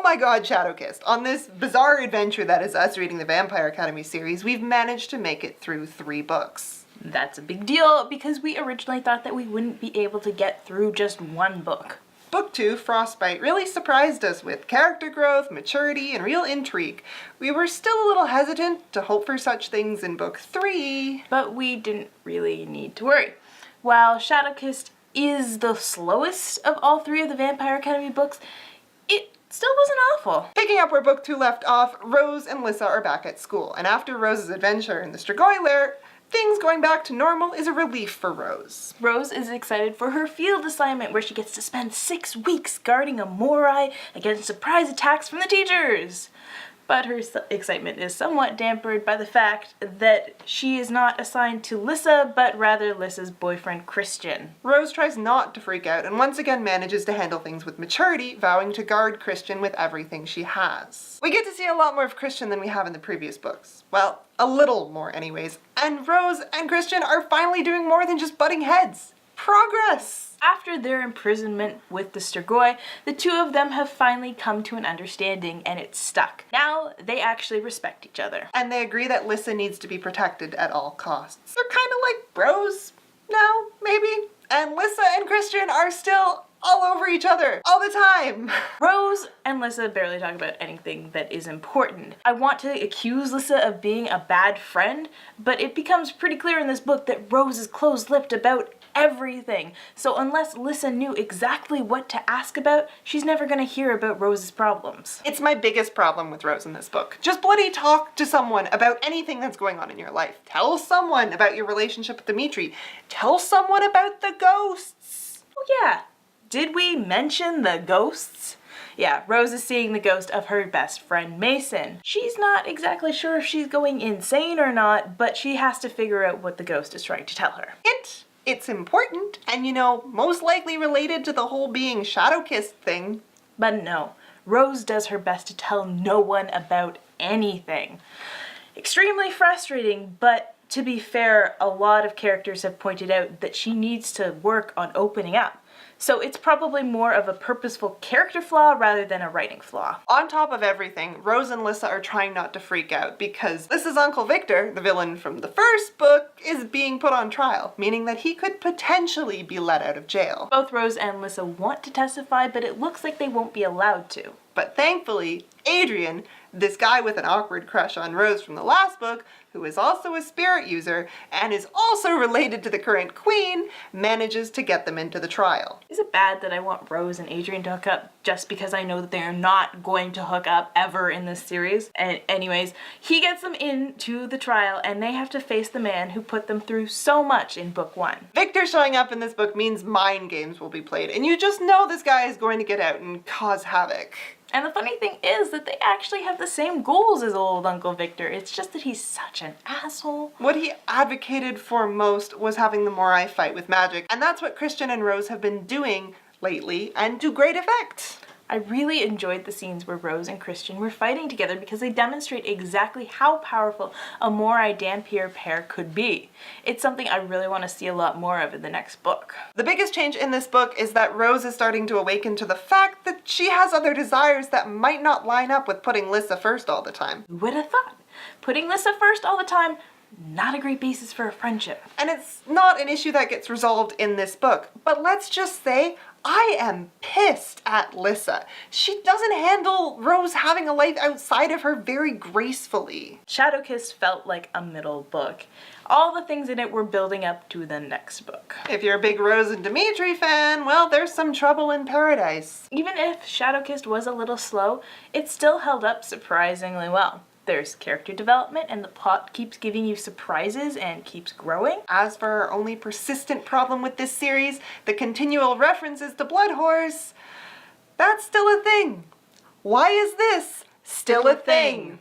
my god, Shadowkissed. On this bizarre adventure that is us reading the Vampire Academy series, we've managed to make it through 3 books. That's a big deal because we originally thought that we wouldn't be able to get through just 1 book. Book 2, Frostbite, really surprised us with character growth, maturity, and real intrigue. We were still a little hesitant to hope for such things in Book 3. But we didn't really need to worry. While Shadowkissed is the slowest of all 3 of the Vampire Academy books, it still wasn't awful. Picking up where Book 2 left off, Rose and Lissa are back at school, and after Rose's adventure in the Strigoi lair, things going back to normal is a relief for Rose. Rose is excited for her field assignment where she gets to spend 6 weeks guarding a Morai against surprise attacks from the teachers. But her excitement is somewhat dampened by the fact that she is not assigned to Lissa, but rather Lissa's boyfriend, Christian. Rose tries not to freak out and once again manages to handle things with maturity, vowing to guard Christian with everything she has. We get to see a lot more of Christian than we have in the previous books. Well, a little more anyways. And Rose and Christian are finally doing more than just butting heads. Progress! After their imprisonment with the Strigoi, the 2 of them have finally come to an understanding and it's stuck. Now they actually respect each other. And they agree that Lissa needs to be protected at all costs. They're kind of like bros now, maybe? And Lissa and Christian are still all over each other all the time. Rose and Lissa barely talk about anything that is important. I want to accuse Lissa of being a bad friend, but it becomes pretty clear in this book that Rose is close-lipped about everything. So unless Lissa knew exactly what to ask about, she's never gonna hear about Rose's problems. It's my biggest problem with Rose in this book. Just bloody talk to someone about anything that's going on in your life. Tell someone about your relationship with Dimitri. Tell someone about the ghosts. Oh yeah, did we mention the ghosts? Yeah, Rose is seeing the ghost of her best friend Mason. She's not exactly sure if she's going insane or not, but she has to figure out what the ghost is trying to tell her. Hint! It's important, and you know, most likely related to the whole being Shadowkissed thing. But no, Rose does her best to tell no one about anything. Extremely frustrating, but to be fair, a lot of characters have pointed out that she needs to work on opening up. So it's probably more of a purposeful character flaw rather than a writing flaw. On top of everything, Rose and Lissa are trying not to freak out because Lissa's Uncle Victor, the villain from the first book, is being put on trial, meaning that he could potentially be let out of jail. Both Rose and Lissa want to testify, but it looks like they won't be allowed to. But thankfully, Adrian, this guy with an awkward crush on Rose from the last book, who is also a spirit user and is also related to the current queen, manages to get them into the trial. Is it bad that I want Rose and Adrian to hook up just because I know that they are not going to hook up ever in this series? And anyways, he gets them into the trial and they have to face the man who put them through so much in book 1. Victor showing up in this book means mind games will be played, and you just know this guy is going to get out and cause havoc. And the funny thing is that they actually have the same goals as old Uncle Victor. It's just that he's such an asshole. What he advocated for most was having the Morai fight with magic, and that's what Christian and Rose have been doing lately, and to great effect. I really enjoyed the scenes where Rose and Christian were fighting together because they demonstrate exactly how powerful a Morai Dampier pair could be. It's something I really want to see a lot more of in the next book. The biggest change in this book is that Rose is starting to awaken to the fact that she has other desires that might not line up with putting Lissa first all the time. Who would have thought? Putting Lissa first all the time, not a great basis for a friendship. And it's not an issue that gets resolved in this book, but let's just say I am pissed at Lissa. She doesn't handle Rose having a life outside of her very gracefully. Shadowkissed felt like a middle book. All the things in it were building up to the next book. If you're a big Rose and Dimitri fan, well, there's some trouble in paradise. Even if Shadowkissed was a little slow, it still held up surprisingly well. There's character development and the plot keeps giving you surprises and keeps growing. As for our only persistent problem with this series, the continual references to blood whores, that's still a thing. Why is this still a thing?